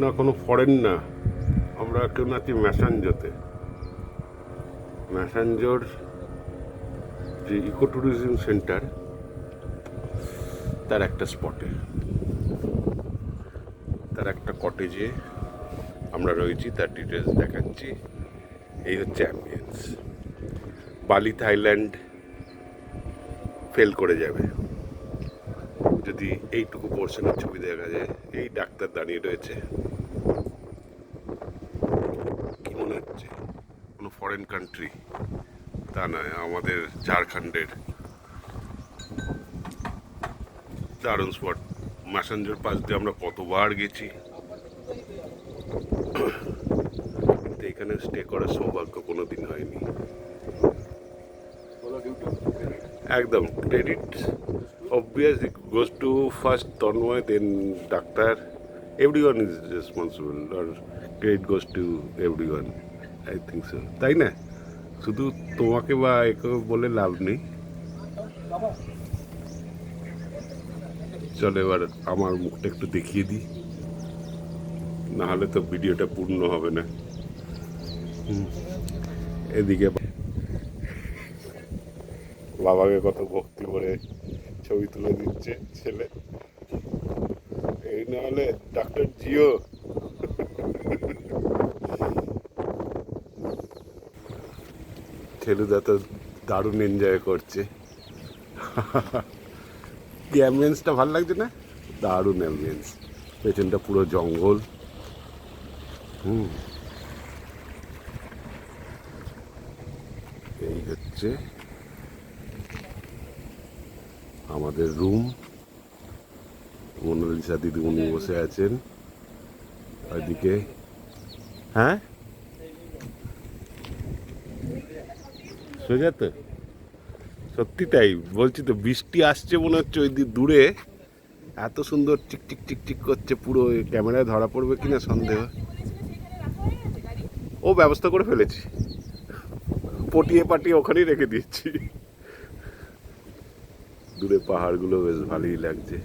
না কোনো ফরেন না, আমরা কেউ আছি ম্যাসাঞ্জোতে। ম্যাসাঞ্জোর যে ইকো ট্যুরিজম সেন্টার তার একটা স্পটে, তার একটা কটেজে আমরা রয়েছি, তার ডিটেলস দেখাচ্ছি। এই হচ্ছে অ্যাম্বিয়েন্স। বালি থাইল্যান্ড ফেল করে যাবে যদি এইটুকু পোর্শনের ছবি দেখা যায়। এই ডাক্তার দাঁড়িয়ে রয়েছে, কি মনে হচ্ছে কোনো ফরেন কান্ট্রি? তা নয়, আমাদের ঝাড়খণ্ডের দারুণ স্পট। ম্যাসাঞ্জোর পাশ দিয়ে আমরা কতবার গেছি, কিন্তু এখানে স্টে করার সৌভাগ্য কোনো দিন হয়নি। একদম credit obvious, it goes to first Tanmoy, then Doctor. Everyone is responsible, or credit goes to everyone. I think so. তাই না? শুধু তোমাকে বা একে বলে লাভ নেই। চলো এবার আমার মুখটা একটু দেখিয়ে দিই, নাহলে তো ভিডিওটা পূর্ণ হবে না। এদিকে বাবাকে কত ভক্তি করে ছবি তুলে দিচ্ছে ছেলে। এই না হলে ডাক্তার জিও। ছেলেদা তো দারুণ এনজয় করছে। কি অ্যাম্বিয়েন্সটা ভালো লাগছে না? দারুণ অ্যাম্বিয়েন্স, পেছনটা পুরো জঙ্গল। এই হচ্ছে আমাদের রুম। মোনালিসা দিদি উনি বসে আছেন ওইদিকে। হ্যাঁ, সোজা তো, সত্যি তাই বলছি তো। বৃষ্টি আসছে মনে হচ্ছে ওই দূরে, এত সুন্দর চিকচিক চিকচিক করছে, পুরো ক্যামেরায় ধরা পড়বে কিনা সন্দেহ। ও ব্যবস্থা করে ফেলেছি, পটিয়ে পাটিয়ে ওখানেই রেখে দিয়েছি। দূরে পাহাড়গুলো বেশ ভালোই লাগছে।